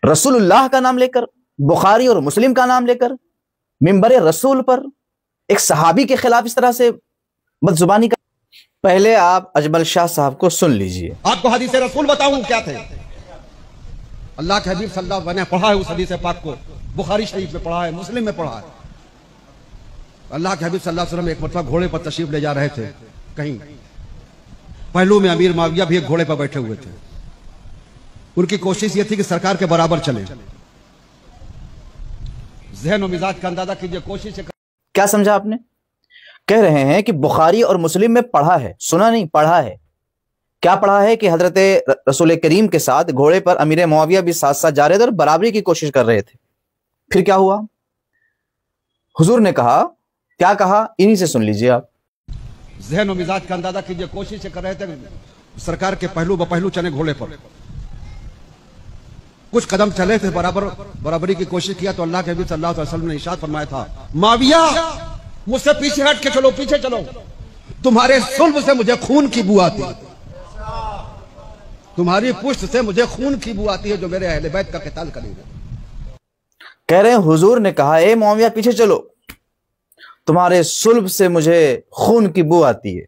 رسول اللہ کا نام لے کر، بخاری اور مسلم کا نام لے کر ممبر رسول پر ایک صحابی کے خلاف اس طرح سے بدزبانی کا۔ پہلے آپ اجمل شاہ صاحب کو سن لیجئے۔ آپ کو حدیث رسول بتاؤں کیا تھے؟ اللہ کے حبیب صلی اللہ علیہ وسلم نے پڑھا ہے اس حدیث پاک کو، بخاری شریف میں پڑھا ہے، مسلم میں پڑھا ہے۔ اللہ کے حبیب صلی اللہ علیہ وسلم ایک مرتبہ گھوڑے پر تشریف لے جا رہے تھے کہیں، پہلو میں امیر معاویہ بھی ایک گھوڑے پر بیٹھے ہوئے تھے۔ ان کی کوشش یہ تھی کہ سرکار کے برابر چلیں۔ ذہن و مزاج کا اندازہ کیجئے، کوشش کیا سمجھا آپ نے؟ کہہ رہے ہیں کہ بخاری اور مسلم میں پڑھا ہے، سنا نہیں، پڑھا ہے۔ کیا پڑھا ہے؟ کہ حضرت رسول کریم کے ساتھ گھوڑے پر امیر معاویہ بھی ساتھ ساتھ جا رہے تھے اور برابری کی کوشش کر رہے تھے۔ پھر کیا ہوا؟ حضور نے کہا، کیا کہا؟ انہی سے سن لیجئے آپ۔ ذہن و مزاج کا اندازہ کیجئے، کوشش کر رہے تھے سرکار کے پہلو بپہلو چلے گھوڑے پر۔ کچھ قدم چلے تھے، برابری کی کوشش کیا تو اللہ کے حبیب صلی اللہ علیہ وسلم نے ارشاد فرمایا تھا، معاویہ مجھ سے پیچھے ہٹ کے چلو، پیچھے چلو، تمہارے صلب سے مجھے خون کی بو آتی ہے، تمہاری پشت سے مجھے خون کی بو آتی ہے جو میرے اہل بیت کا قتال کریں گے۔ کہہ رہے ہیں حضور نے کہا، اے معاویہ پیچھے چلو، تمہارے صلب سے مجھے خون کی بو آتی ہے۔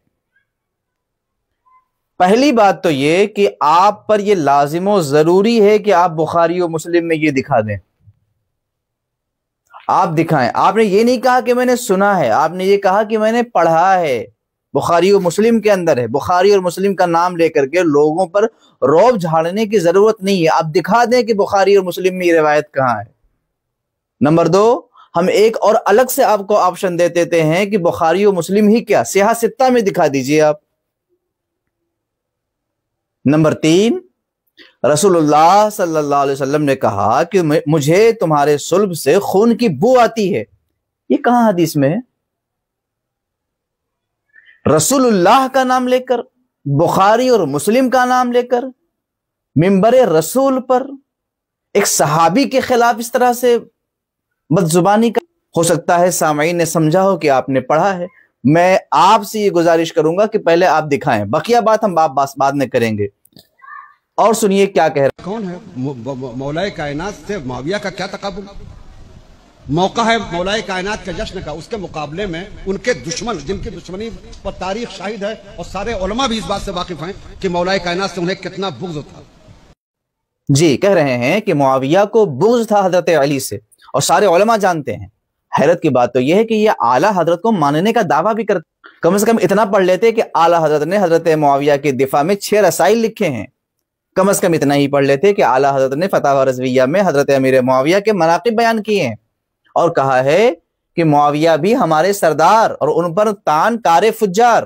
پہلی بات تو یہ کہ آپ پر یہ لازم و ضروری ہے کہ آپ بخاری و مسلم میں یہ دکھا دیں، آپ دکھائیں۔ آپ نے یہ نہیں کہا کہ میں نے سنا ہے، آپ نے یہ کہا کہ میں نے پڑھا ہے، بخاری و مسلم کے اندر ہے۔ بخاری اور مسلم کا نام لے کر کے لوگوں پر رعب جھاڑنے کی ضرورت نہیں ہے، آپ دکھا دیں کہ بخاری اور مسلم میں یہ روایت کہاں ہے۔ نمبر دو، ہم ایک اور الگ سے آپ کو آپشن دے دیتے ہیں کہ بخاری و مسلم ہی کیا، سیاہ ستہ میں دکھا دیجئے آپ۔ نمبر تین، رسول اللہ صلی اللہ علیہ وسلم نے کہا کہ مجھے تمہارے صلب سے خون کی بو آتی ہے، یہ کہاں حدیث میں ہے؟ رسول اللہ کا نام لے کر، بخاری اور مسلم کا نام لے کر ممبر رسول پر ایک صحابی کے خلاف اس طرح سے بدزبانی کا۔ ہو سکتا ہے سامعین نے سمجھا ہو کہ آپ نے پڑھا ہے۔ میں آپ سے یہ گزارش کروں گا کہ پہلے آپ دکھائیں، بقیہ بات ہم بعد میں کریں گے۔ اور سنیے کیا کہہ رہے ہیں۔ کون ہے مولا کائنات سے معاویہ کا کیا تقابل؟ موقع ہے مولا کائنات کے جشن کا، اس کے مقابلے میں ان کے دشمن، جن کی دشمنی پر تاریخ شاہد ہے اور سارے علماء بھی اس بات سے واقف ہیں کہ مولا کائنات سے انہیں کتنا بغض تھا۔ جی، کہہ رہے ہیں کہ معاویہ کو بغض تھا حضرت علی سے، اور سارے علماء جانتے ہیں۔ حیرت کی بات تو یہ ہے کہ یہ اعلیٰ حضرت کو ماننے کا دعویٰ بھی کرتے، کم سے کم اتنا پڑھ لیتے کہ اعلیٰ حضرت نے حضرت معاویہ کے دفاع میں 6 رسائل لکھے ہیں، کم از کم اتنا ہی پڑھ لیتے کہ اعلیٰ حضرت نے فتاوی رضویہ میں حضرت امیر معاویہ کے مناقب بیان کیے ہیں، اور کہا ہے کہ معاویہ بھی ہمارے سردار اور ان پر تان کار فجار۔